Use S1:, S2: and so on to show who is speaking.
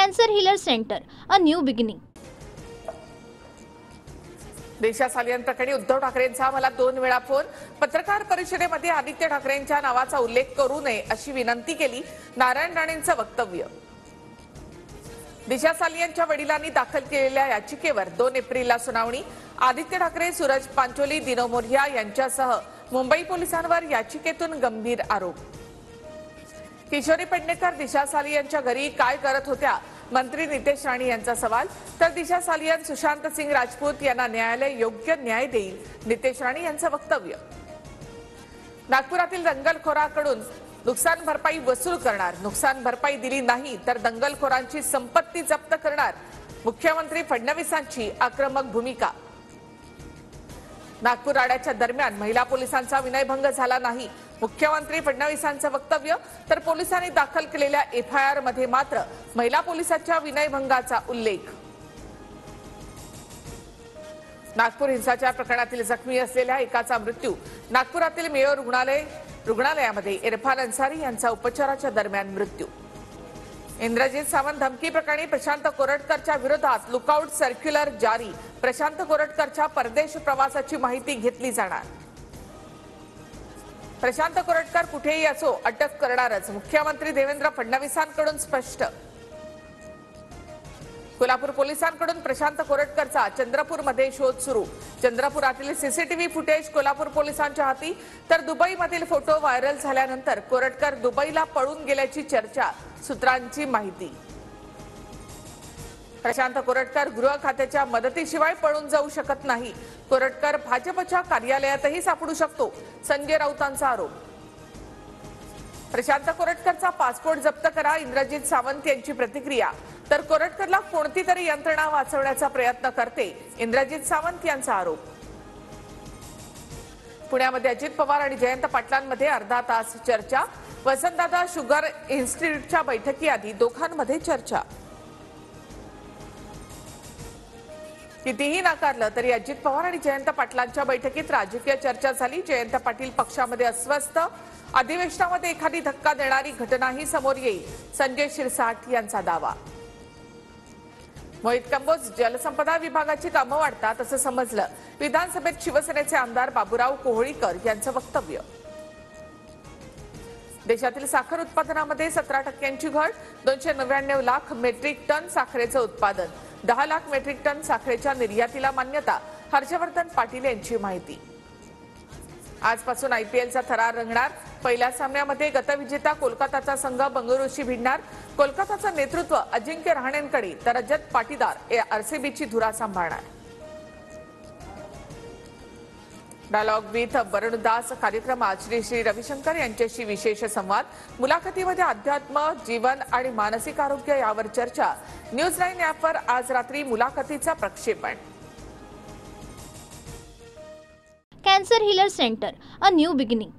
S1: Cancer Healer Center, a new beginning.
S2: दिशा सालियन प्रकरणी उद्धव ठाकरेंचा मला 2 वेळा फोन. पत्रकार परिषदेमध्ये आदित्य ठाकरेंच्या नावाचा उल्लेख करू नये अशी विनंती केली. नारायण राणेंचं वक्तव्य. दिशा सालियनच्या वडिलांनी दाखल केलेल्या याचिकेवर 2 एप्रिलला सुनावणी. आदित्य ठाकरे, सूरज पांचोली, दिनो मोरिया यांच्यासह मुंबई पोलिसांवर याचिकेतून गंभीर आरोप. किशोरी पेडणेकर दिशा सालियनच्या घरी काय करत होत्या? मंत्री नितेश राणे यांचा सवाल. तर दिशा सालियन, सुशांत सिंग राजपूत यांना न्यायालय योग्य न्याय देईल, नितेश राणे यांचं वक्तव्य. नागपुरातील दंगलखोराकडून नुकसान भरपाई वसूल करणार. नुकसान भरपाई दिली नाही तर दंगलखोरांची संपत्ती जप्त करणार. मुख्यमंत्री फडणवीसांची आक्रमक भूमिका. नागपूर राड्याच्या दरम्यान महिला पोलिसांचा विनयभंग झाला नाही, मुख्यमंत्री फडणवीसांचं वक्तव्य. तर पोलिसांनी दाखल केलेल्या एफआयआर मध्ये मात्र महिला पोलिसांच्या विनयभंगाचा उल्लेख. नागपूर हिंसाचार प्रकरणातील जखमी असलेल्या एकाचा मृत्यू. नागपुरातील मेयो रुग्णालयामध्ये इरफान अन्सारी यांचा उपचाराच्या दरम्यान मृत्यू. इंद्रजित सावंत धमकी प्रकरणी प्रशांत कोरटकरच्या विरोधात लुकआउट सर्क्युलर जारी. प्रशांत कोरटकरच्या परदेश प्रवासाची माहिती घेतली जाणार. प्रशांत कोरटकर कुठेही असो अटक करणारच, मुख्यमंत्री देवेंद्र फडणवीसांकडून स्पष्ट. कोल्हापूर पोलिसांकडून प्रशांत कोरटकरचा चंद्रपूरमध्ये शोध सुरू. चंद्रपुरातील सीसीटीव्ही फुटेज कोल्हापूर पोलिसांच्या हाती. तर दुबईमधील फोटो व्हायरल झाल्यानंतर कोरटकर दुबईला पळून गेल्याची चर्चा, सूत्रांची माहिती. प्रशांत कोरटकर गृह खात्याच्या मदतीशिवाय पळून जाऊ शकत नाही. कोरटकर भाजपच्या कार्यालयातही सापडू शकतो, संजय राऊतांचा आरोप. प्रशांत कोरटकरचा पासपोर्ट जप्त करा, इंद्रजित सावंत यांची प्रतिक्रिया. तर कोरटकरला कोणती तरी यंत्रणा वाचवण्याचा प्रयत्न करते, इंद्रजित सावंत यांचा आरोप. पुण्यामध्ये अजित पवार आणि जयंत पाटलांमध्ये अर्धा तास चर्चा. वसंतदादा शुगर इन्स्टिट्यूटच्या बैठकीआधी दोघांमध्ये चर्चा. कितीही नाकारलं तरी अजित पवार आणि जयंत पाटलांच्या बैठकीत राजकीय चर्चा झाली. जयंत पाटील पक्षामध्ये अस्वस्थ. अधिवेशनामध्ये एखादी धक्का देणारी घटनाही समोर येईल, संजय शिरसाट यांचा दावा. मोहित कंबोज, जलसंपदा विभागाची कामं वाढतात असं समजलं. विधानसभेत शिवसेनेचे आमदार बाबूराव कोहळीकर यांचं वक्तव्य. देशातील साखर उत्पादनामध्ये 17% घट. 299 लाख मेट्रिक टन साखरेचं उत्पादन. 10 लाख मेट्रिक टन साखरेच्या निर्यातीला मान्यता. हर्षवर्धन पाटील यांची माहिती. आजपासून आयपीएलचा थरार रंगणार. पहिल्या सामन्यामध्ये गतविजेता कोलकाताचा संघ बंगळुरूशी भिडणार. कोलकाताचं नेतृत्व अजिंक्य रहाणेंकडे, तर रजत पाटीदार आरसीबीची धुरा सांभाळणार. डायलॉग विथ वरुण दास कार्यक्रमात श्री रविशंकर यांच्याशी विशेष संवाद. मुलाखतीमध्ये अध्यात्म, जीवन आणि मानसिक आरोग्य यावर चर्चा. न्यूज 9 ॲपवर आज रात्री मुलाखतीचा प्रक्षेपण.
S1: Cancer Healer Center, a new beginning.